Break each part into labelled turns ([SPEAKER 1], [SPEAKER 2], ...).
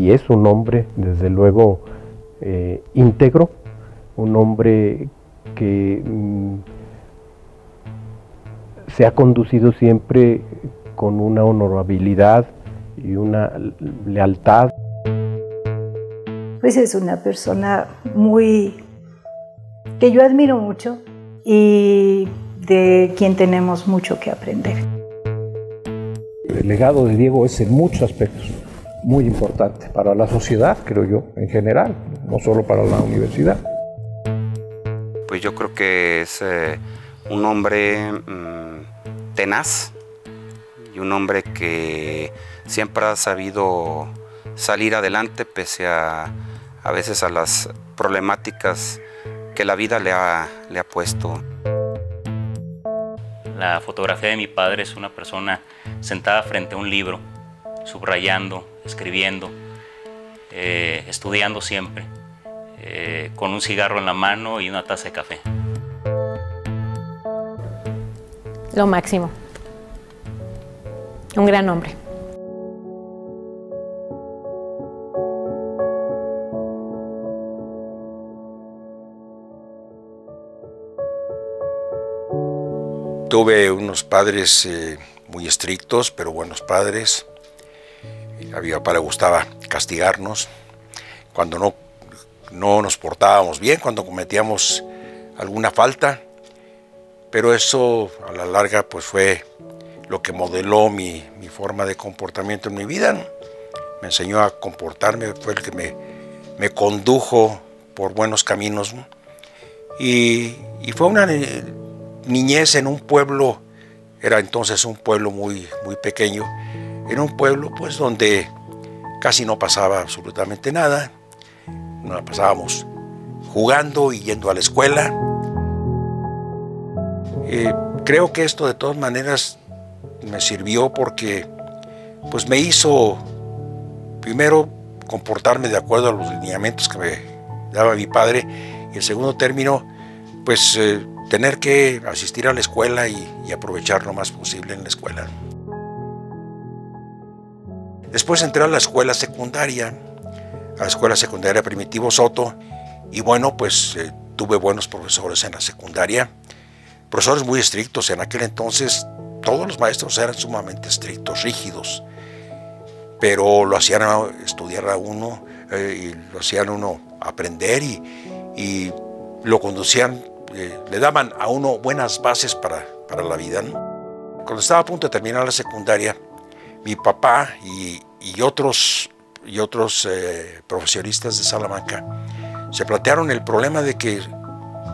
[SPEAKER 1] y es un hombre, desde luego, íntegro, un hombre que se ha conducido siempre con una honorabilidad y una lealtad.
[SPEAKER 2] Pues es una persona que yo admiro mucho y de quien tenemos mucho que aprender.
[SPEAKER 3] El legado de Diego es en muchos aspectos muy importante para la sociedad, creo yo, en general, no solo para la universidad.
[SPEAKER 4] Pues yo creo que es un hombre tenaz y un hombre que siempre ha sabido salir adelante pese a veces a las problemáticas que la vida le ha puesto.
[SPEAKER 5] La fotografía de mi padre es una persona sentada frente a un libro, subrayando, escribiendo, estudiando siempre, con un cigarro en la mano y una taza de café.
[SPEAKER 6] Lo máximo. Un gran hombre.
[SPEAKER 7] Tuve unos padres muy estrictos, pero buenos padres. A mi papá le gustaba castigarnos cuando no nos portábamos bien, cuando cometíamos alguna falta. Pero eso a la larga pues fue lo que modeló mi forma de comportamiento en mi vida, ¿no? Me enseñó a comportarme, fue el que me condujo por buenos caminos, ¿no? Y fue una niñez en un pueblo, era entonces un pueblo muy pequeño, en un pueblo pues donde casi no pasaba absolutamente nada, nos pasábamos jugando y yendo a la escuela. Creo que esto de todas maneras me sirvió porque pues me hizo primero comportarme de acuerdo a los lineamientos que me daba mi padre y en segundo término pues tener que asistir a la escuela y aprovechar lo más posible en la escuela. Después entré a la escuela secundaria Primitivo Soto, y bueno, pues tuve buenos profesores en la secundaria, profesores muy estrictos. En aquel entonces todos los maestros eran sumamente estrictos, rígidos, pero lo hacían estudiar a uno y lo hacían uno aprender y lo conducían, le daban a uno buenas bases para la vida, ¿no? Cuando estaba a punto de terminar la secundaria, mi papá y otros profesionistas de Salamanca se plantearon el problema de que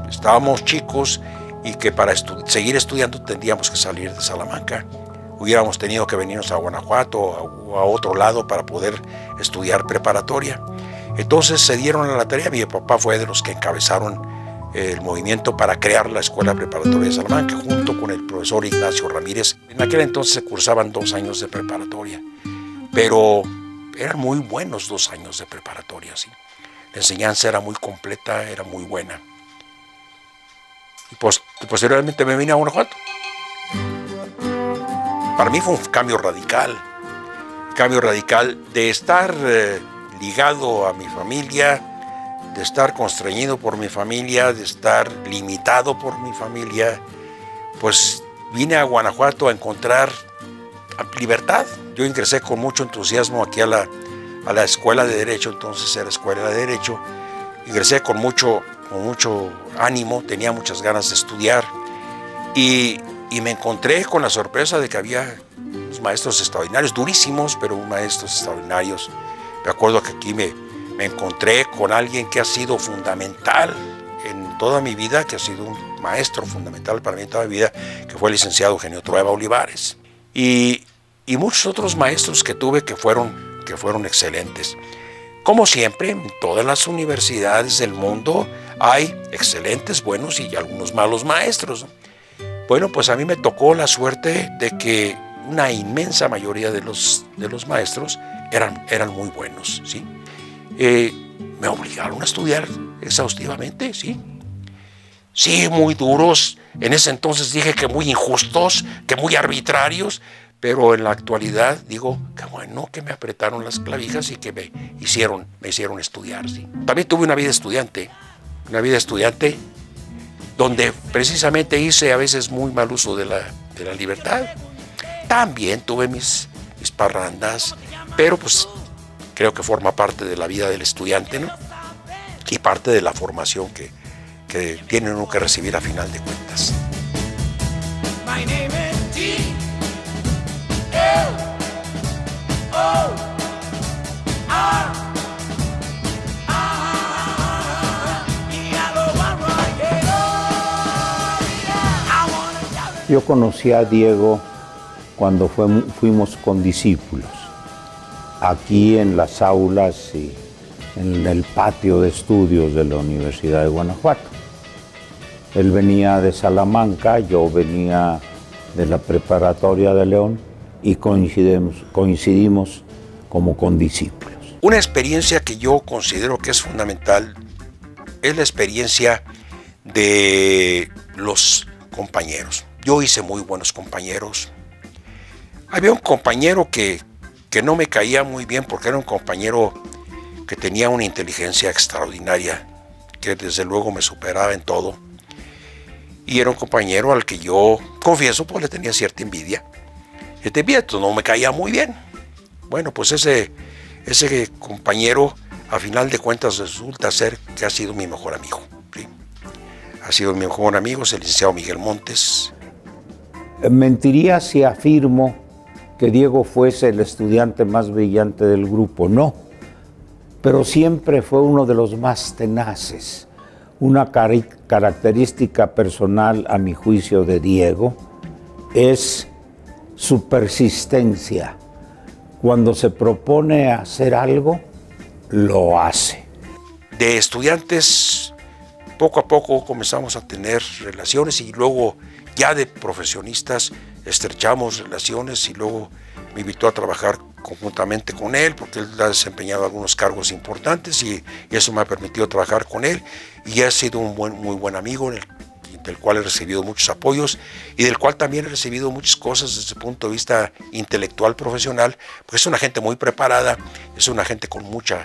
[SPEAKER 7] estábamos chicos y que para seguir estudiando tendríamos que salir de Salamanca. Hubiéramos tenido que venirnos a Guanajuato o a otro lado para poder estudiar preparatoria. Entonces se dieron a la tarea. Mi papá fue de los que encabezaron el movimiento para crear la Escuela Preparatoria de Salamanca, junto con el profesor Ignacio Ramírez. En aquel entonces se cursaban 2 años de preparatoria, pero eran muy buenos 2 años de preparatoria, ¿sí? La enseñanza era muy completa, era muy buena. Y posteriormente me vine a Guanajuato. Para mí fue un cambio radical de estar ligado a mi familia, de estar constreñido por mi familia, de estar limitado por mi familia. Pues vine a Guanajuato a encontrar libertad. Yo ingresé con mucho entusiasmo aquí a la Escuela de Derecho, entonces era Escuela de Derecho. Ingresé con mucho ánimo, tenía muchas ganas de estudiar y me encontré con la sorpresa de que había unos maestros extraordinarios, durísimos, pero maestros extraordinarios. Me acuerdo que aquí me encontré con alguien que ha sido fundamental en toda mi vida, que ha sido un maestro fundamental para mí en toda mi vida, que fue el licenciado Eugenio Trueba Olivares. Y muchos otros maestros que tuve que fueron excelentes. Como siempre, en todas las universidades del mundo hay excelentes, buenos y algunos malos maestros. Bueno, pues a mí me tocó la suerte de que una inmensa mayoría de los maestros eran muy buenos, ¿sí? Me obligaron a estudiar exhaustivamente, ¿sí? Sí, muy duros. En ese entonces dije que muy injustos, que muy arbitrarios, pero en la actualidad digo, qué bueno que me apretaron las clavijas y que me hicieron estudiar. ¿Sí? También tuve una vida estudiante donde precisamente hice a veces muy mal uso de la libertad. También tuve mis parrandas, pero pues creo que forma parte de la vida del estudiante, ¿no? Y parte de la formación que tiene uno que recibir a final de cuentas. My name is G.
[SPEAKER 8] Yo conocí a Diego cuando fuimos condiscípulos, aquí en las aulas y en el patio de estudios de la Universidad de Guanajuato. Él venía de Salamanca, yo venía de la preparatoria de León y coincidimos como condiscípulos.
[SPEAKER 7] Una experiencia que yo considero que es fundamental es la experiencia de los compañeros. Yo hice muy buenos compañeros. Había un compañero que no me caía muy bien porque era un compañero que tenía una inteligencia extraordinaria, que desde luego me superaba en todo. Y era un compañero al que yo, confieso, pues le tenía cierta envidia. No me caía muy bien. Bueno, pues ese compañero, a final de cuentas, resulta ser que ha sido mi mejor amigo. ¿Sí? Ha sido mi mejor amigo, es el licenciado Miguel Montes.
[SPEAKER 8] Mentiría si afirmo que Diego fuese el estudiante más brillante del grupo, no. Pero siempre fue uno de los más tenaces. Una característica personal, a mi juicio, de Diego es su persistencia. Cuando se propone hacer algo, lo hace.
[SPEAKER 7] De estudiantes, poco a poco comenzamos a tener relaciones y luego ya de profesionistas estrechamos relaciones y luego me invitó a trabajar conjuntamente con él porque él ha desempeñado algunos cargos importantes y eso me ha permitido trabajar con él y ha sido un muy buen amigo del cual he recibido muchos apoyos y del cual también he recibido muchas cosas desde el punto de vista intelectual, profesional, porque es una gente muy preparada, es una gente con mucha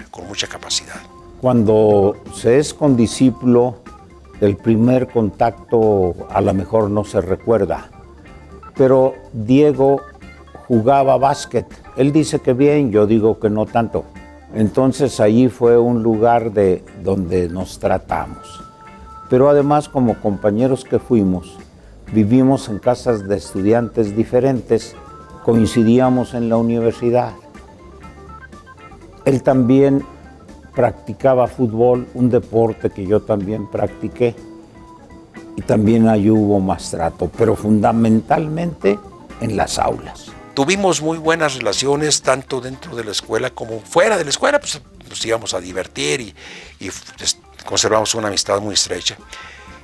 [SPEAKER 7] capacidad.
[SPEAKER 8] Cuando se es condiscípulo, el primer contacto a lo mejor no se recuerda, pero Diego jugaba básquet. Él dice que bien, yo digo que no tanto. Entonces allí fue un lugar donde nos tratamos. Pero además, como compañeros que fuimos, vivimos en casas de estudiantes diferentes, coincidíamos en la universidad. Él también practicaba fútbol, un deporte que yo también practiqué, y también ahí hubo más trato, pero fundamentalmente en las aulas.
[SPEAKER 7] Tuvimos muy buenas relaciones, tanto dentro de la escuela como fuera de la escuela, pues nos íbamos a divertir y conservamos una amistad muy estrecha.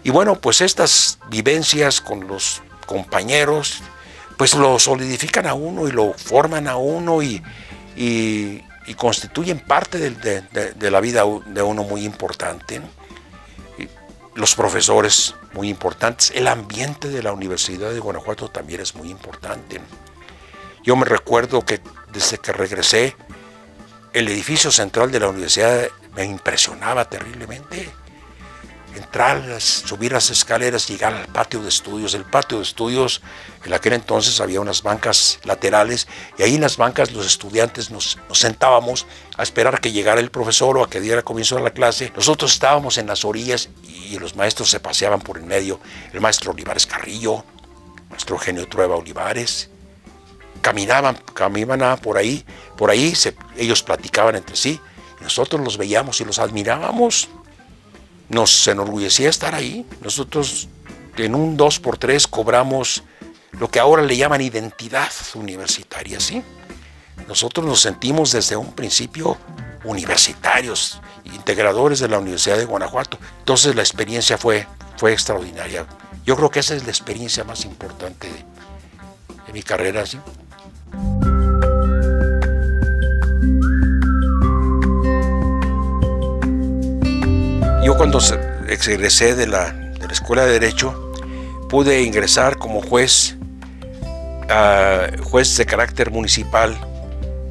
[SPEAKER 7] Y bueno, pues estas vivencias con los compañeros, pues lo solidifican a uno y lo forman a uno y constituyen parte de la vida de uno muy importante, ¿no? Los profesores muy importantes, el ambiente de la Universidad de Guanajuato también es muy importante, ¿no? Yo me recuerdo que desde que regresé, el edificio central de la universidad me impresionaba terriblemente. Entrar, subir las escaleras, llegar al patio de estudios. El patio de estudios, en aquel entonces había unas bancas laterales y ahí en las bancas los estudiantes nos sentábamos a esperar que llegara el profesor o a que diera comienzo a la clase. Nosotros estábamos en las orillas y los maestros se paseaban por el medio. El maestro Olivares Carrillo, el maestro Eugenio Trueba Olivares, caminaban por ahí ellos platicaban entre sí, y nosotros los veíamos y los admirábamos. Nos enorgullecía estar ahí. Nosotros en un 2x3 cobramos lo que ahora le llaman identidad universitaria, ¿sí? Nosotros nos sentimos desde un principio universitarios, integradores de la Universidad de Guanajuato. Entonces la experiencia fue extraordinaria. Yo creo que esa es la experiencia más importante de mi carrera, ¿sí? Yo cuando egresé de la Escuela de Derecho pude ingresar como juez juez de carácter municipal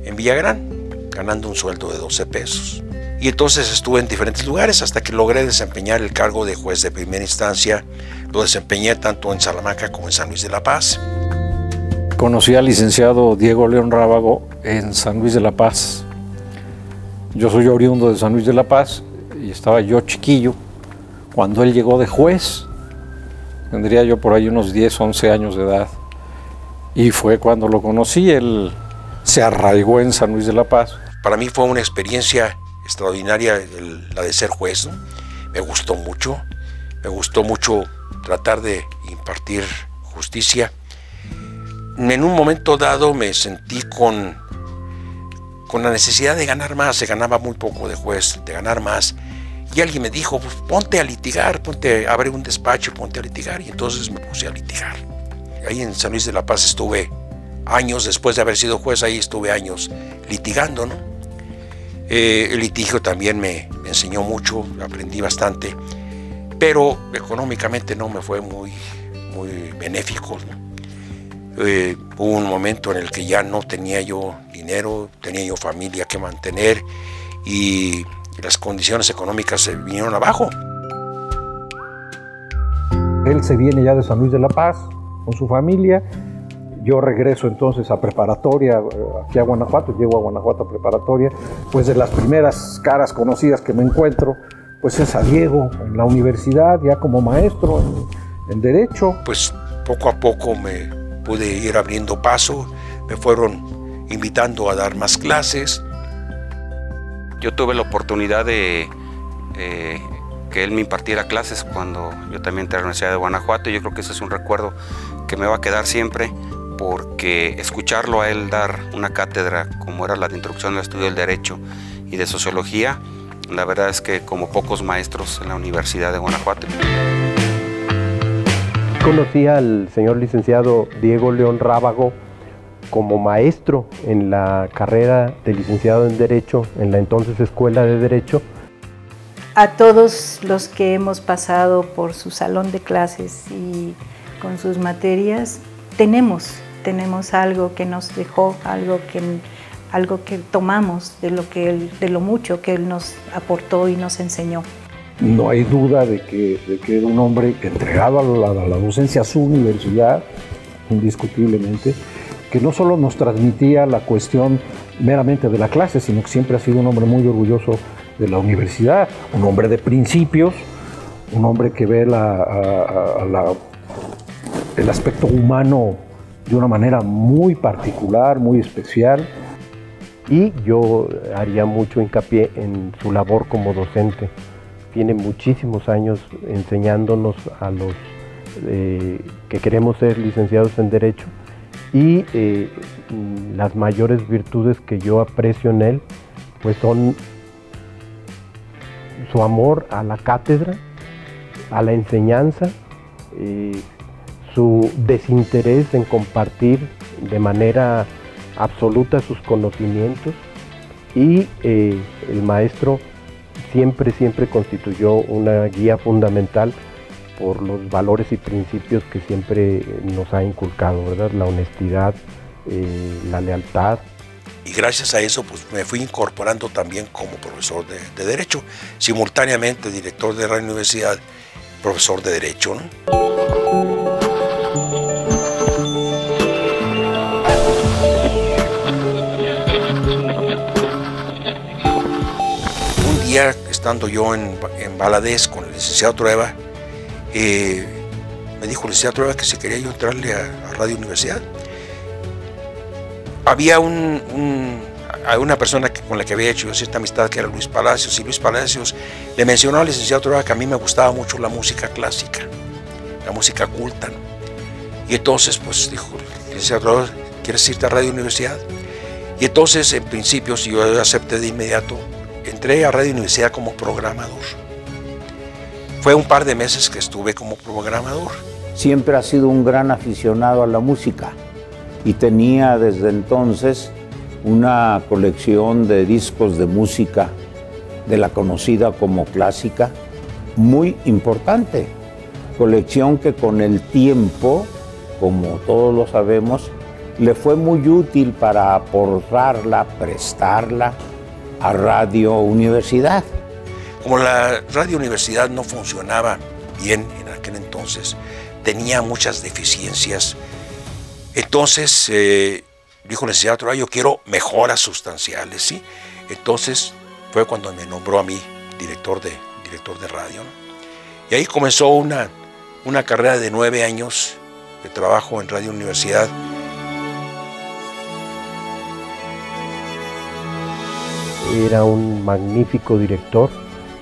[SPEAKER 7] en Villagrán, ganando un sueldo de 12 pesos. Y entonces estuve en diferentes lugares hasta que logré desempeñar el cargo de juez de primera instancia. Lo desempeñé tanto en Salamanca como en San Luis de la Paz.
[SPEAKER 3] Conocí al licenciado Diego León Rábago en San Luis de la Paz. Yo soy oriundo de San Luis de la Paz y estaba yo chiquillo cuando él llegó de juez. Tendría yo por ahí unos 10, 11 años de edad. Y fue cuando lo conocí. Él se arraigó en San Luis de la Paz.
[SPEAKER 7] Para mí fue una experiencia extraordinaria la de ser juez, ¿no? Me gustó mucho tratar de impartir justicia. En un momento dado me sentí con la necesidad de ganar más. Se ganaba muy poco de juez, de ganar más. Y alguien me dijo, pues, ponte a litigar, abre un despacho y ponte a litigar. Y entonces me puse a litigar. Ahí en San Luis de la Paz estuve años, después de haber sido juez, ahí estuve años litigando, ¿no? El litigio también me enseñó mucho, aprendí bastante, pero económicamente no me fue muy benéfico, ¿no? Hubo un momento en el que ya no tenía yo dinero, tenía yo familia que mantener y las condiciones económicas se vinieron abajo.
[SPEAKER 3] Él se viene ya de San Luis de la Paz con su familia. Yo regreso entonces a preparatoria, aquí a Guanajuato, llego a Guanajuato a preparatoria. Pues de las primeras caras conocidas que me encuentro, pues es a Diego en la universidad, ya como maestro en Derecho.
[SPEAKER 7] Pues poco a poco me pude ir abriendo paso, me fueron invitando a dar más clases.
[SPEAKER 4] Yo tuve la oportunidad de que él me impartiera clases cuando yo también entré a la Universidad de Guanajuato, y yo creo que ese es un recuerdo que me va a quedar siempre, porque escucharlo a él dar una cátedra como era la de Introducción al Estudio del Derecho y de Sociología, la verdad es que como pocos maestros en la Universidad de Guanajuato.
[SPEAKER 1] Conocí al señor licenciado Diego León Rábago como maestro en la carrera de licenciado en Derecho, en la entonces Escuela de Derecho.
[SPEAKER 2] A todos los que hemos pasado por su salón de clases y con sus materias, tenemos algo que nos dejó, algo que tomamos de lo mucho que él nos aportó y nos enseñó.
[SPEAKER 3] No hay duda de que era un hombre entregado a la docencia a su universidad, indiscutiblemente, que no solo nos transmitía la cuestión meramente de la clase, sino que siempre ha sido un hombre muy orgulloso de la universidad, un hombre de principios, un hombre que ve el aspecto humano de una manera muy particular, muy especial.
[SPEAKER 1] Y yo haría mucho hincapié en su labor como docente. Tiene muchísimos años enseñándonos a los que queremos ser licenciados en Derecho, y las mayores virtudes que yo aprecio en él pues son su amor a la cátedra, a la enseñanza, su desinterés en compartir de manera absoluta sus conocimientos, y el maestro siempre constituyó una guía fundamental por los valores y principios que siempre nos ha inculcado, ¿verdad? La honestidad, la lealtad.
[SPEAKER 7] Y gracias a eso pues me fui incorporando también como profesor de Derecho, simultáneamente director de la universidad, profesor de Derecho, ¿no? Un día, estando yo en Valadez con el licenciado Trueba, me dijo el licenciado Trueba que si quería yo entrarle a Radio Universidad. Había una persona con la que había hecho cierta amistad, que era Luis Palacios, y Luis Palacios le mencionó al licenciado Trueba que a mí me gustaba mucho la música clásica, la música culta, ¿no? Y entonces pues dijo el licenciado Trueba, ¿quieres irte a Radio Universidad? Y entonces en principio, si yo acepté de inmediato, entré a Radio Universidad como programador. Fue un par de meses que estuve como programador.
[SPEAKER 8] Siempre ha sido un gran aficionado a la música y tenía desde entonces una colección de discos de música de la conocida como clásica, muy importante. Colección que con el tiempo, como todos lo sabemos, le fue muy útil para aportarla, prestarla a Radio Universidad.
[SPEAKER 7] Como la Radio Universidad no funcionaba bien en aquel entonces, tenía muchas deficiencias, entonces dijo el licenciado Toral, yo quiero mejoras sustanciales, ¿sí? Entonces fue cuando me nombró a mí director de radio, ¿no? Y ahí comenzó una carrera de 9 años de trabajo en Radio Universidad.
[SPEAKER 1] Era un magnífico director,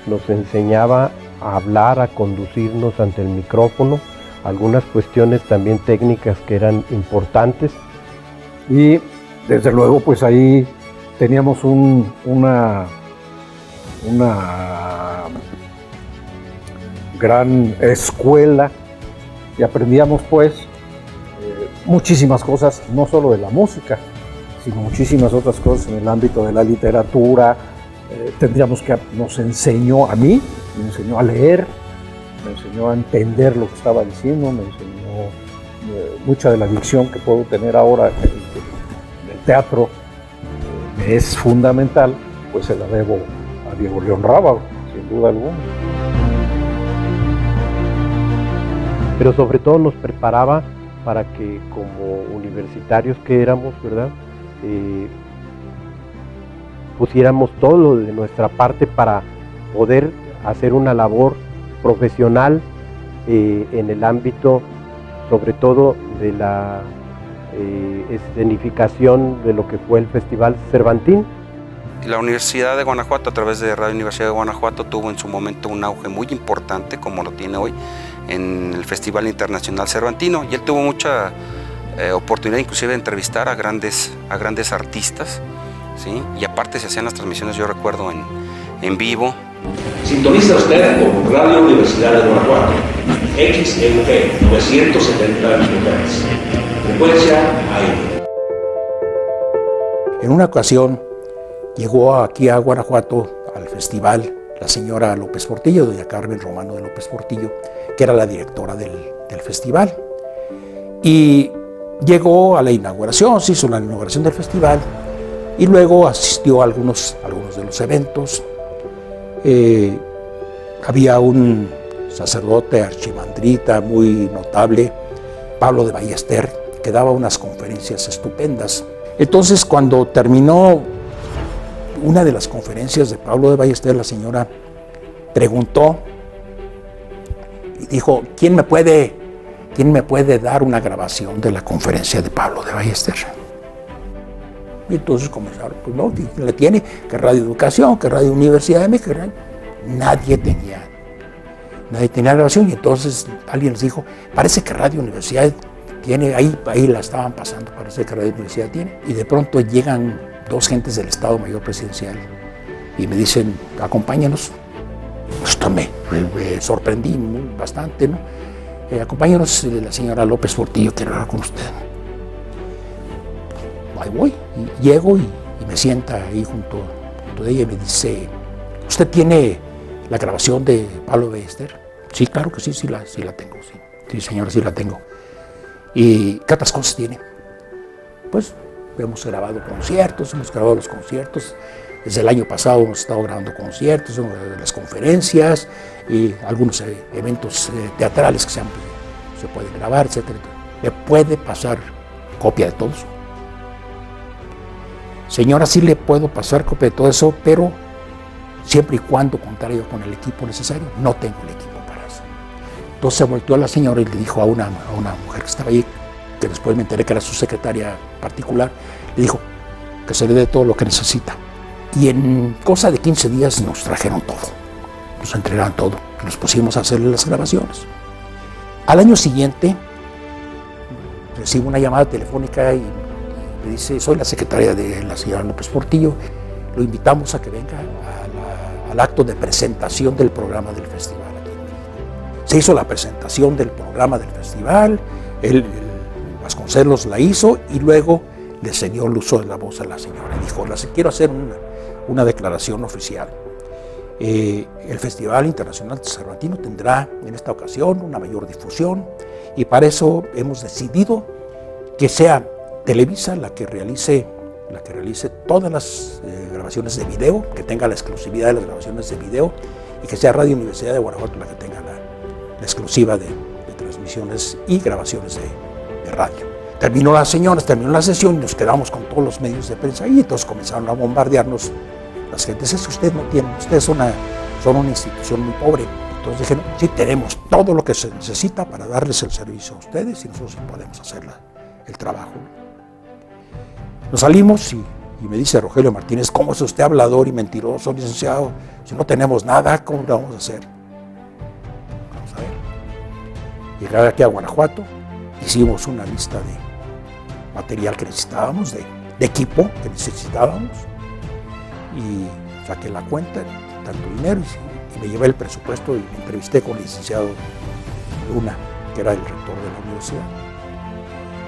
[SPEAKER 1] nos enseñaba a hablar, a conducirnos ante el micrófono, algunas cuestiones también técnicas que eran importantes.
[SPEAKER 3] Y desde luego pues ahí teníamos una gran escuela y aprendíamos pues muchísimas cosas, no solo de la música, sino muchísimas otras cosas en el ámbito de la literatura. Nos enseñó a mí, me enseñó a leer, me enseñó a entender lo que estaba diciendo, me enseñó mucha de la dicción que puedo tener ahora en el teatro, me es fundamental, pues se la debo a Diego León Rábago, sin duda alguna.
[SPEAKER 1] Pero sobre todo nos preparaba para que como universitarios que éramos, ¿verdad? Pusiéramos todo de nuestra parte para poder hacer una labor profesional en el ámbito, sobre todo de la escenificación de lo que fue el Festival Cervantín.
[SPEAKER 4] La Universidad de Guanajuato, a través de Radio Universidad de Guanajuato, tuvo en su momento un auge muy importante, como lo tiene hoy, en el Festival Internacional Cervantino, y él tuvo mucha oportunidad inclusive de entrevistar a grandes artistas, ¿sí? Y aparte se hacían las transmisiones, yo recuerdo, en vivo.
[SPEAKER 9] Sintoniza usted con Radio Universidad de Guanajuato, XEUG 970 MHz, frecuencia AM.
[SPEAKER 7] En una ocasión llegó aquí a Guanajuato al festival la señora López Portillo, doña Carmen Romano de López Portillo, que era la directora del festival. Y llegó a la inauguración, se hizo la inauguración del festival y luego asistió a algunos de los eventos. Había un sacerdote archimandrita muy notable, Pablo de Ballester, que daba unas conferencias estupendas. Entonces, cuando terminó una de las conferencias de Pablo de Ballester, la señora preguntó y dijo, ¿quién me puede dar una grabación de la conferencia de Pablo de Ballester? Y entonces comenzaron, pues no, la tiene, que Radio Educación, que Radio Universidad de México. Nadie tenía grabación, y entonces alguien les dijo, parece que Radio Universidad tiene, ahí la estaban pasando, parece que Radio Universidad tiene. Y de pronto llegan 2 gentes del Estado Mayor Presidencial y me dicen, acompáñanos. Esto me sorprendí bastante, ¿no? Acompáñanos, la señora López Portillo quiere hablar con usted. Ahí voy, y llego y me sienta ahí junto a ella y me dice, ¿usted tiene la grabación de Pablo de Ballester? Sí, claro que sí, sí la tengo, sí. Sí, señora, sí la tengo. ¿Y qué otras cosas tiene? Pues hemos grabado conciertos, hemos grabado los conciertos. Desde el año pasado hemos estado grabando conciertos, las conferencias y algunos eventos teatrales que se pueden grabar, etc. ¿Le puede pasar copia de todo eso? Señora, sí le puedo pasar copia de todo eso, pero siempre y cuando contar yo con el equipo necesario. No tengo el equipo para eso. Entonces se volteó a la señora y le dijo a una mujer que estaba ahí, que después me enteré que era su secretaria particular, le dijo que se le dé todo lo que necesita. Y en cosa de 15 días nos trajeron todo, nos entregaron todo, nos pusimos a hacerle las grabaciones. Al año siguiente recibo una llamada telefónica y me dice, soy la secretaria de la señora López Portillo, lo invitamos a que venga al acto de presentación del programa del festival aquí en México. Se hizo la presentación del programa del festival, el Vasconcelos la hizo y luego le cedió el uso de la voz a la señora. Dijo, quiero hacer una declaración oficial. El Festival Internacional de Cervantino tendrá en esta ocasión una mayor difusión y para eso hemos decidido que sea Televisa la que realice todas las grabaciones de video, que tenga la exclusividad de las grabaciones de video, y que sea Radio Universidad de Guanajuato la que tenga la exclusiva de transmisiones y grabaciones de radio. Terminó la sesión y nos quedamos con todos los medios de prensa y entonces comenzaron a bombardearnos las gentes. Es que ustedes no tienen, ustedes son una institución muy pobre. Entonces dijeron, sí, tenemos todo lo que se necesita para darles el servicio a ustedes y nosotros podemos hacer el trabajo. Nos salimos y me dice Rogelio Martínez, ¿cómo es usted hablador y mentiroso, licenciado? Si no tenemos nada, ¿cómo lo vamos a hacer? Vamos a ver. Llegar aquí a Guanajuato, hicimos una lista de material que necesitábamos, de equipo que necesitábamos, y saqué la cuenta, tanto dinero, y me llevé el presupuesto y me entrevisté con el licenciado Luna, que era el rector de la universidad.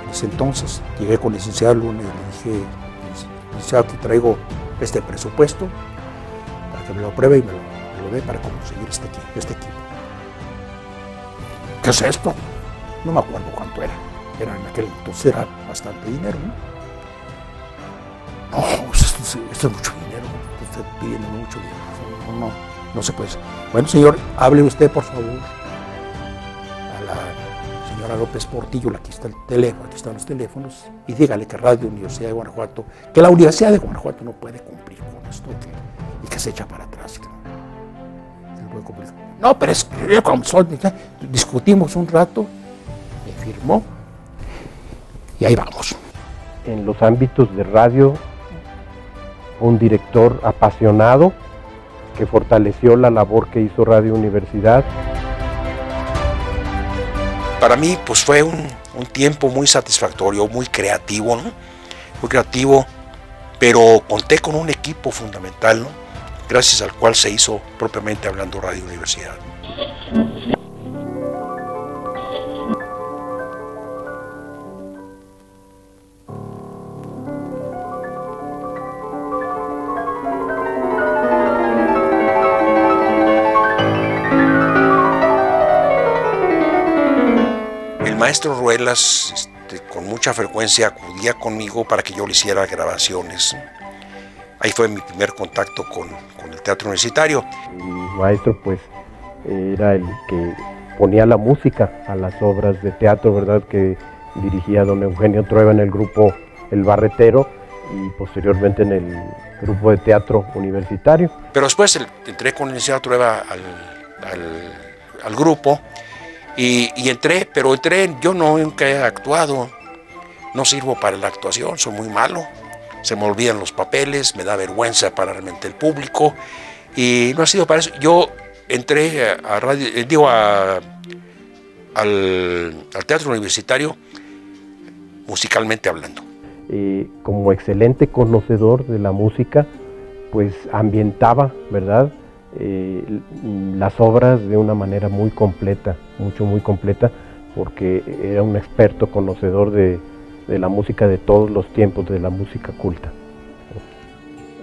[SPEAKER 7] En ese entonces llegué con el licenciado Luna y le dije, licenciado, aquí traigo este presupuesto para que me lo apruebe y me lo dé para conseguir este equipo. ¿Qué es esto? No me acuerdo cuánto era. En aquel entonces era bastante dinero, ¿no? No, esto es mucho dinero, usted pidiendo mucho dinero, no se puede. Bueno, señor, hable usted, por favor, a la señora López Portillo, aquí está el teléfono, aquí están los teléfonos, y dígale que Radio Universidad de Guanajuato, que la Universidad de Guanajuato no puede cumplir con esto, y que se echa para atrás. No puede cumplir. No, pero es que discutimos un rato, me firmó, y ahí vamos.
[SPEAKER 1] En los ámbitos de radio, un director apasionado que fortaleció la labor que hizo Radio Universidad.
[SPEAKER 7] Para mí, pues fue un tiempo muy satisfactorio, muy creativo, ¿no? Muy creativo, pero conté con un equipo fundamental, ¿no? Gracias al cual se hizo propiamente hablando Radio Universidad. El maestro Ruelas con mucha frecuencia acudía conmigo para que yo le hiciera grabaciones. Ahí fue mi primer contacto con el teatro universitario.
[SPEAKER 1] El maestro pues era el que ponía la música a las obras de teatro, ¿verdad? Que dirigía don Eugenio Trueba en el grupo El Barretero y posteriormente en el grupo de teatro universitario.
[SPEAKER 7] Pero después entré con el licenciado Trueba al grupo y entré, yo nunca he actuado, no sirvo para la actuación, soy muy malo. Se me olvidan los papeles, me da vergüenza pararme ante el público y no ha sido para eso. Yo entré al teatro universitario musicalmente hablando.
[SPEAKER 1] Como excelente conocedor de la música, pues ambientaba, ¿verdad? Las obras de una manera muy completa, muy completa, porque era un experto conocedor de la música de todos los tiempos, de la música culta.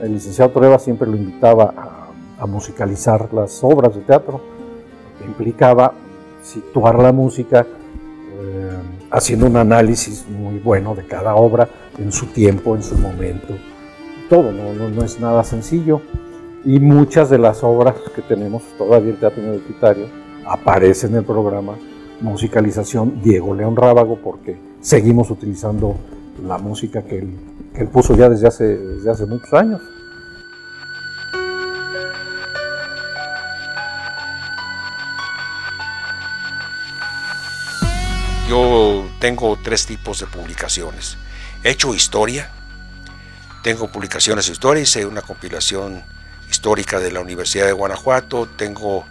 [SPEAKER 3] El licenciado Trueba siempre lo invitaba a musicalizar las obras de teatro, que implicaba situar la música haciendo un análisis muy bueno de cada obra en su tiempo, en su momento. Todo, no es nada sencillo. Y muchas de las obras que tenemos todavía en el teatro universitario aparecen en el programa Musicalización Diego León Rábago, porque seguimos utilizando la música que él puso ya desde hace muchos años.
[SPEAKER 7] Yo tengo 3 tipos de publicaciones. He hecho historia, tengo publicaciones de historia, hice una compilación histórica de la Universidad de Guanajuato, tengo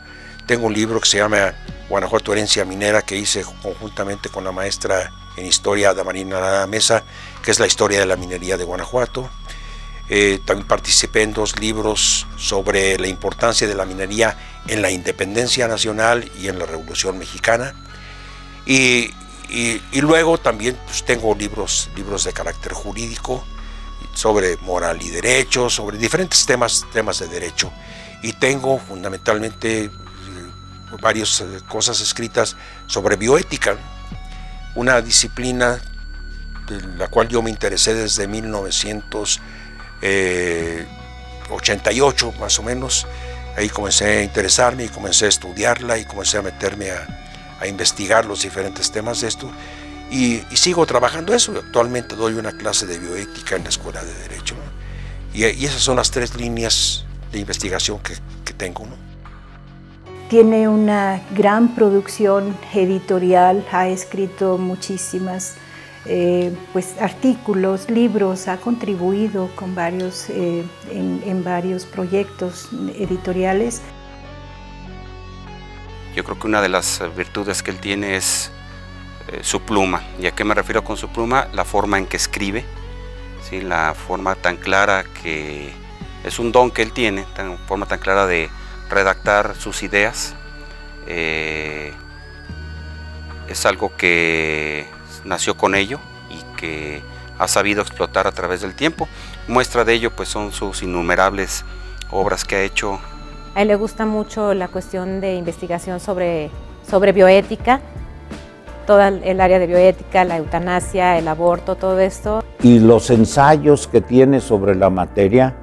[SPEAKER 7] un libro que se llama Guanajuato Herencia Minera, que hice conjuntamente con la maestra en historia Damarina Mesa, que es la historia de la minería de Guanajuato. También participé en 2 libros sobre la importancia de la minería en la independencia nacional y en la Revolución Mexicana. Y luego también pues, tengo libros de carácter jurídico sobre moral y derecho, sobre diferentes temas de derecho. Y tengo fundamentalmente varias cosas escritas sobre bioética, una disciplina de la cual yo me interesé desde 1988 más o menos. Ahí comencé a interesarme y comencé a estudiarla y comencé a meterme a investigar los diferentes temas de esto. Y sigo trabajando eso. Actualmente doy una clase de bioética en la Escuela de Derecho, ¿no? Y esas son las 3 líneas de investigación que tengo, ¿no?
[SPEAKER 2] Tiene una gran producción editorial, ha escrito muchísimas pues, artículos, libros, ha contribuido con varios, en varios proyectos editoriales.
[SPEAKER 4] Yo creo que una de las virtudes que él tiene es su pluma. ¿Y a qué me refiero con su pluma? La forma en que escribe, ¿sí? La forma tan clara que es un don que él tiene, forma tan clara de redactar sus ideas. Es algo que nació con ello y que ha sabido explotar a través del tiempo. Muestra de ello pues son sus innumerables obras que ha hecho.
[SPEAKER 6] A él le gusta mucho la cuestión de investigación sobre bioética, toda el área de bioética, la eutanasia, el aborto, todo esto.
[SPEAKER 8] Y los ensayos que tiene sobre la materia,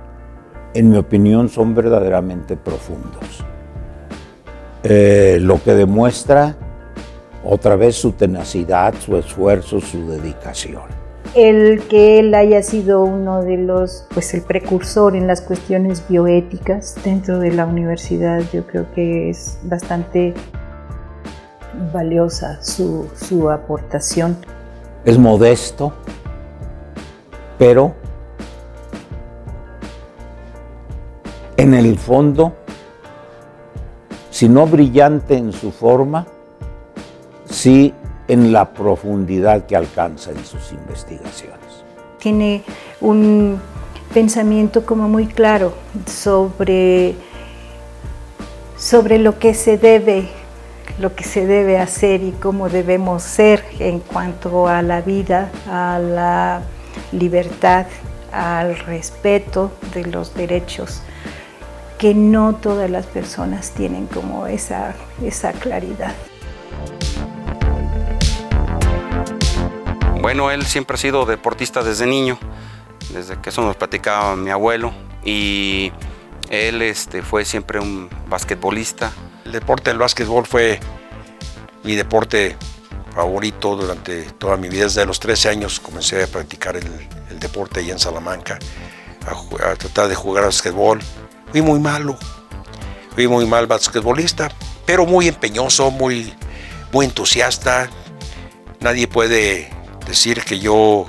[SPEAKER 8] en mi opinión, son verdaderamente profundos. Lo que demuestra otra vez su tenacidad, su esfuerzo, su dedicación.
[SPEAKER 2] El que él haya sido uno de los, pues el precursor en las cuestiones bioéticas dentro de la universidad, yo creo que es bastante valiosa su aportación.
[SPEAKER 8] Es modesto, pero en el fondo, si no brillante en su forma, sí en la profundidad que alcanza en sus investigaciones.
[SPEAKER 2] Tiene un pensamiento como muy claro sobre lo que se debe hacer y cómo debemos ser en cuanto a la vida, a la libertad, al respeto de los derechos, que no todas las personas tienen como esa claridad.
[SPEAKER 4] Bueno, él siempre ha sido deportista desde niño, desde que eso nos platicaba mi abuelo, y él fue siempre un basquetbolista.
[SPEAKER 7] El deporte del básquetbol fue mi deporte favorito durante toda mi vida. Desde los 13 años comencé a practicar el deporte allá en Salamanca, a tratar de jugar básquetbol. Fui muy mal basquetbolista, pero muy empeñoso, muy entusiasta. Nadie puede decir que yo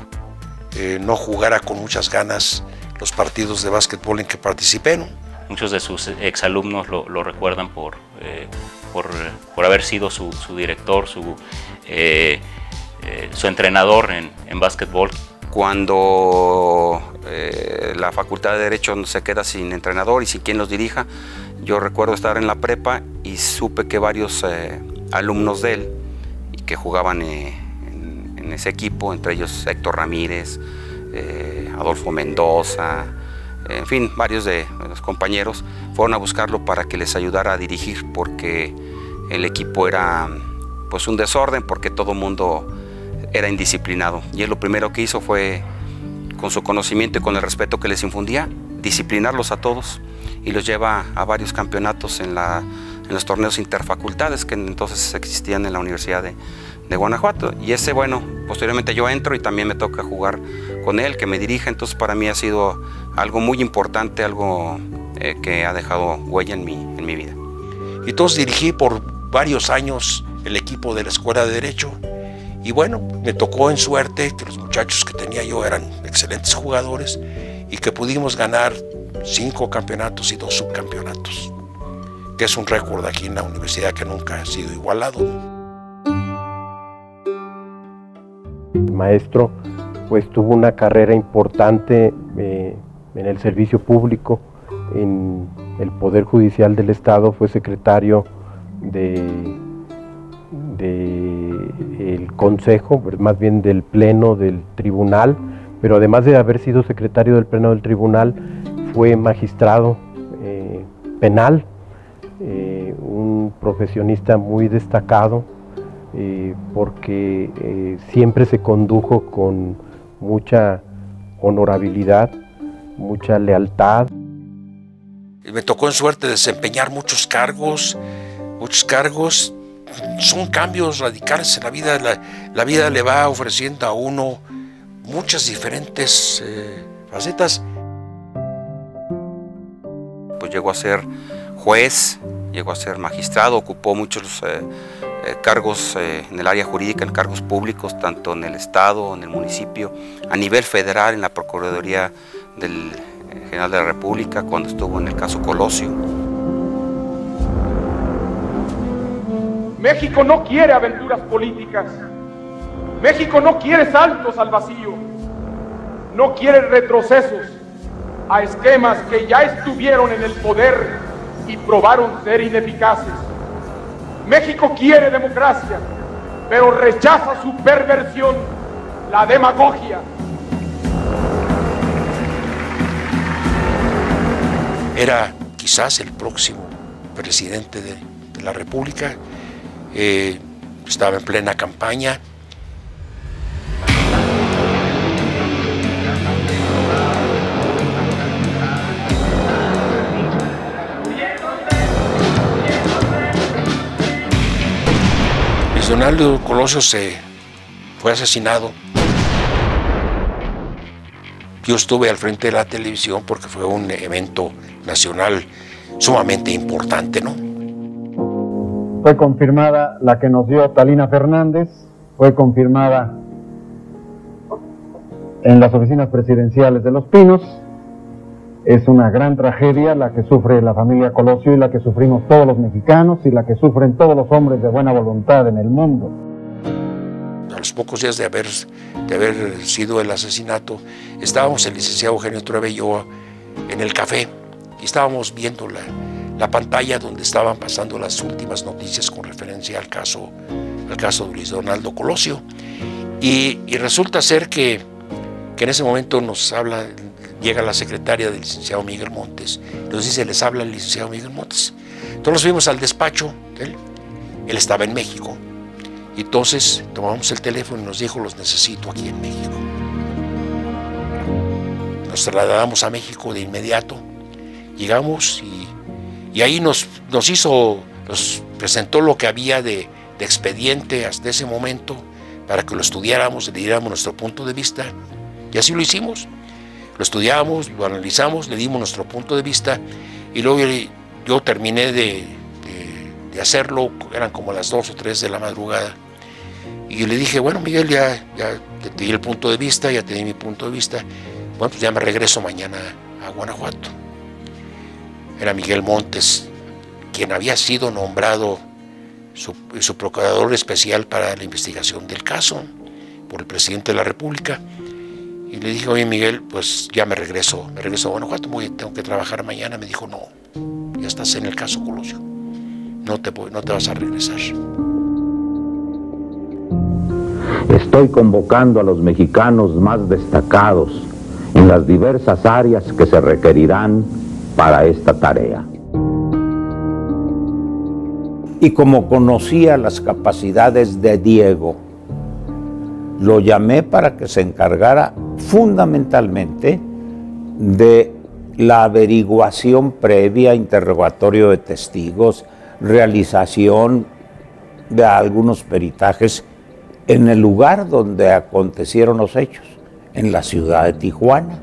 [SPEAKER 7] no jugara con muchas ganas los partidos de básquetbol en que participé, ¿no?
[SPEAKER 5] Muchos de sus exalumnos lo recuerdan por haber sido su director, su entrenador en básquetbol.
[SPEAKER 4] Cuando la Facultad de Derecho se queda sin entrenador y sin quien los dirija, yo recuerdo estar en la prepa y supe que varios alumnos de él que jugaban en ese equipo, entre ellos Héctor Ramírez, Adolfo Mendoza, en fin, varios de los compañeros fueron a buscarlo para que les ayudara a dirigir, porque el equipo era pues un desorden, porque todo el mundo era indisciplinado. Y él lo primero que hizo fue, con su conocimiento y con el respeto que les infundía, disciplinarlos a todos, y los lleva a varios campeonatos en los torneos interfacultades que entonces existían en la Universidad de Guanajuato. Y bueno, posteriormente yo entro y también me toca jugar con él, que me dirige. Entonces para mí ha sido algo muy importante, algo que ha dejado huella en mi vida.
[SPEAKER 7] Y entonces dirigí por varios años el equipo de la Escuela de Derecho, y bueno, me tocó en suerte que los muchachos que tenía yo eran excelentes jugadores y que pudimos ganar 5 campeonatos y 2 subcampeonatos, que es un récord aquí en la universidad que nunca ha sido igualado.
[SPEAKER 1] El maestro pues tuvo una carrera importante en el servicio público, en el Poder Judicial del Estado, fue secretario del Consejo, más bien del Pleno del Tribunal, pero además de haber sido secretario del Pleno del Tribunal, fue magistrado penal, un profesionista muy destacado, porque siempre se condujo con mucha honorabilidad, mucha lealtad.
[SPEAKER 7] Me tocó en suerte desempeñar muchos cargos. Son cambios radicales en la vida. La vida le va ofreciendo a uno muchas diferentes facetas.
[SPEAKER 4] Pues llegó a ser juez, llegó a ser magistrado, ocupó muchos cargos en el área jurídica, en cargos públicos, tanto en el Estado, en el municipio, a nivel federal, en la Procuraduría del General de la República, cuando estuvo en el caso Colosio.
[SPEAKER 10] México no quiere aventuras políticas. México no quiere saltos al vacío. No quiere retrocesos a esquemas que ya estuvieron en el poder y probaron ser ineficaces. México quiere democracia, pero rechaza su perversión, la demagogia.
[SPEAKER 7] Era quizás el próximo presidente de la República. Estaba en plena campaña. Luis Donaldo Colosio fue asesinado. Yo estuve al frente de la televisión porque fue un evento nacional sumamente importante, ¿no?
[SPEAKER 11] Fue confirmada la que nos dio Talina Fernández, fue confirmada en las oficinas presidenciales de Los Pinos. Es una gran tragedia la que sufre la familia Colosio y la que sufrimos todos los mexicanos y la que sufren todos los hombres de buena voluntad en el mundo.
[SPEAKER 7] A los pocos días de haber sido el asesinato, estábamos el licenciado Eugenio Trueba y yo en el café y estábamos viendo la pantalla donde estaban pasando las últimas noticias con referencia al caso de Luis Donaldo Colosio. Y resulta ser que en ese momento llega la secretaria del licenciado Miguel Montes, nos dice, les habla el licenciado Miguel Montes. Entonces nos fuimos al despacho de él. Él estaba en México. Y entonces tomamos el teléfono y nos dijo, los necesito aquí en México. Nos trasladamos a México de inmediato. Llegamos y ahí nos presentó lo que había de expediente hasta ese momento para que lo estudiáramos, le diéramos nuestro punto de vista. Y así lo hicimos. Lo estudiamos, lo analizamos, le dimos nuestro punto de vista y luego yo terminé de hacerlo, eran como las 2 o 3 de la madrugada. Y le dije, bueno, Miguel, ya te di el punto de vista, ya te di mi punto de vista. Bueno, pues ya me regreso mañana a Guanajuato. Era Miguel Montes, quien había sido nombrado su procurador especial para la investigación del caso por el presidente de la República. Y le dije, oye, Miguel, pues ya me regreso a Guanajuato, tengo que trabajar mañana. Me dijo, no, ya estás en el caso Colosio, no te vas a regresar.
[SPEAKER 8] Estoy convocando a los mexicanos más destacados en las diversas áreas que se requerirán para esta tarea. Y como conocía las capacidades de Diego, lo llamé para que se encargara fundamentalmente de la averiguación previa, interrogatorio de testigos, realización de algunos peritajes en el lugar donde acontecieron los hechos, en la ciudad de Tijuana.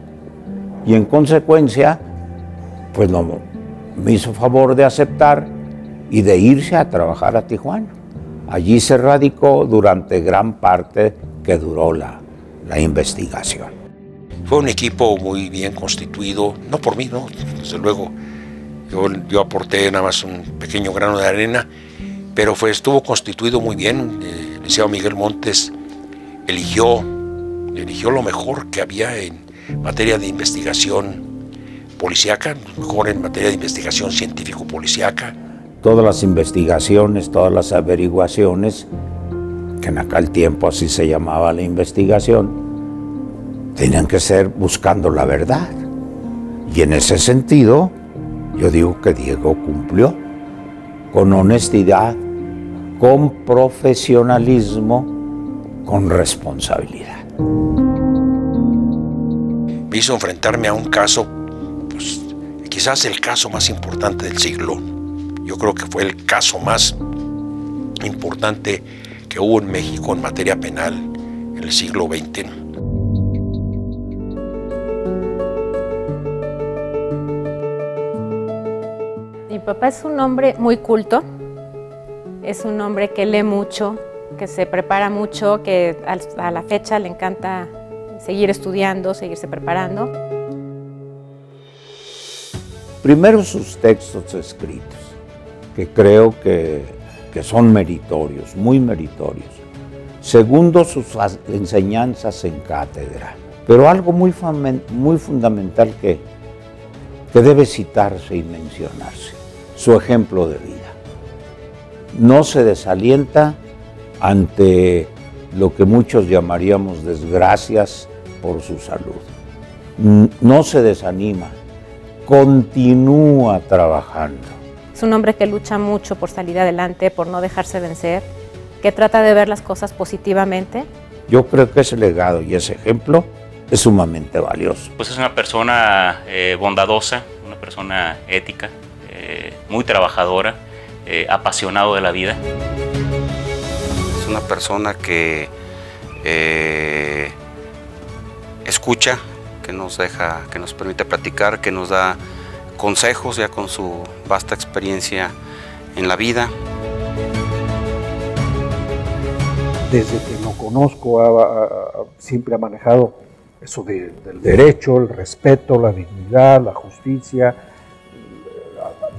[SPEAKER 8] Y en consecuencia, pues me hizo favor de aceptar y de irse a trabajar a Tijuana. Allí se radicó durante gran parte que duró la investigación.
[SPEAKER 7] Fue un equipo muy bien constituido, no por mí, no, desde luego, yo aporté nada más un pequeño grano de arena, pero estuvo constituido muy bien. El licenciado Miguel Montes eligió lo mejor que había en materia de investigación policíaca, mejor en materia de investigación científico-policíaca.
[SPEAKER 8] Todas las investigaciones, todas las averiguaciones, que en aquel tiempo así se llamaba la investigación, tenían que ser buscando la verdad. Y en ese sentido, yo digo que Diego cumplió con honestidad, con profesionalismo, con responsabilidad.
[SPEAKER 7] me hizo enfrentarme a un caso, pues, quizás el caso más importante del siglo. Yo creo que fue el caso más importante que hubo en México en materia penal en el siglo XX.
[SPEAKER 6] Mi papá es un hombre muy culto, es un hombre que lee mucho, que se prepara mucho, que a la fecha le encanta seguir estudiando, seguirse preparando.
[SPEAKER 8] Primero sus textos escritos, que creo que son meritorios, muy meritorios. Segundo, sus enseñanzas en cátedra. Pero algo muy fundamental que debe citarse y mencionarse, su ejemplo de vida. No se desalienta ante lo que muchos llamaríamos desgracias por su salud. No se desanima, continúa trabajando.
[SPEAKER 6] Es un hombre que lucha mucho por salir adelante, por no dejarse vencer, que trata de ver las cosas positivamente.
[SPEAKER 8] Yo creo que ese legado y ese ejemplo es sumamente valioso.
[SPEAKER 5] Pues es una persona bondadosa, una persona ética, muy trabajadora, apasionado de la vida.
[SPEAKER 4] Es una persona que escucha, que nos permite platicar, que nos da consejos ya con su vasta experiencia en la vida.
[SPEAKER 12] Desde que lo conozco siempre ha manejado eso del derecho, el respeto, la dignidad, la justicia,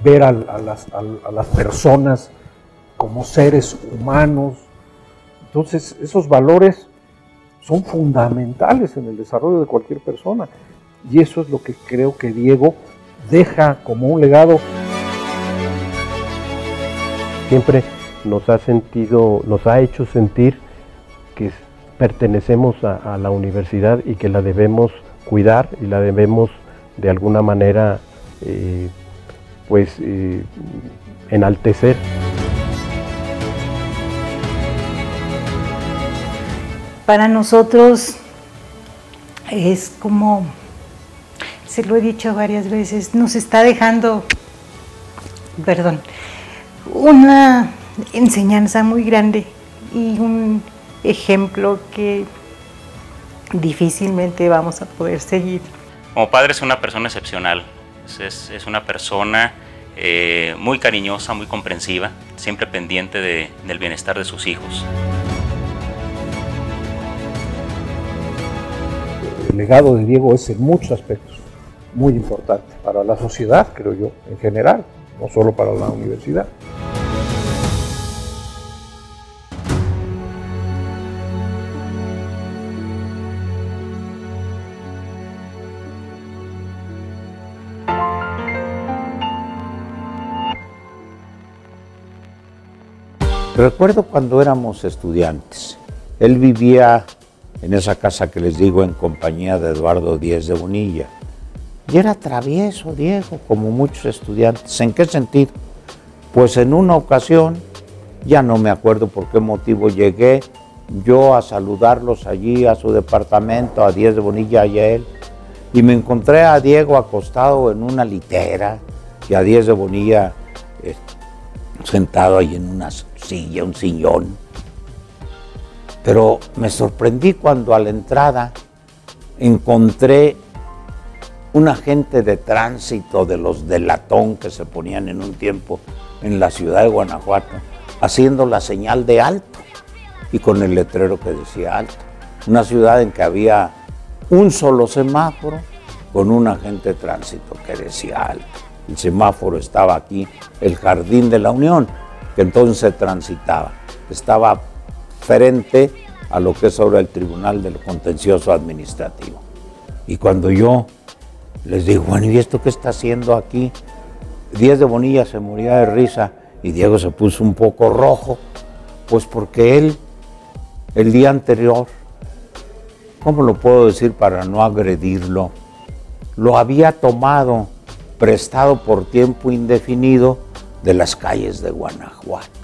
[SPEAKER 12] ver a las personas como seres humanos. Entonces, esos valores son fundamentales en el desarrollo de cualquier persona. Y eso es lo que creo que Diego deja como un legado.
[SPEAKER 1] Siempre nos ha hecho sentir que pertenecemos a la universidad y que la debemos cuidar y la debemos de alguna manera enaltecer.
[SPEAKER 2] Para nosotros es como, se lo he dicho varias veces, nos está dejando, una enseñanza muy grande y un ejemplo que difícilmente vamos a poder seguir.
[SPEAKER 5] Como padre es una persona excepcional, es una persona muy cariñosa, muy comprensiva, siempre pendiente del bienestar de sus hijos.
[SPEAKER 12] El legado de Diego es en muchos aspectos muy importante para la sociedad, creo yo, en general, no solo para la universidad.
[SPEAKER 8] Recuerdo cuando éramos estudiantes, él vivía en esa casa que les digo en compañía de Eduardo Díez de Bonilla. Y era travieso Diego, como muchos estudiantes. ¿En qué sentido? Pues en una ocasión, ya no me acuerdo por qué motivo, llegué yo a saludarlos allí a su departamento, a Díez de Bonilla y a él, y me encontré a Diego acostado en una litera y a Díez de Bonilla sentado ahí en una silla, un sillón. Pero me sorprendí cuando a la entrada encontré un agente de tránsito de los de latón que se ponían en un tiempo en la ciudad de Guanajuato, haciendo la señal de alto y con el letrero que decía alto. Una ciudad en que había un solo semáforo con un agente de tránsito que decía alto. El semáforo estaba aquí, el Jardín de la Unión, que entonces se transitaba. Estaba frente a lo que es ahora el Tribunal del Contencioso Administrativo. Y cuando yo les digo, bueno, ¿y esto qué está haciendo aquí? Díez de Bonilla se moría de risa y Diego se puso un poco rojo, pues porque él, el día anterior, ¿cómo lo puedo decir para no agredirlo? Lo había tomado prestado por tiempo indefinido de las calles de Guanajuato.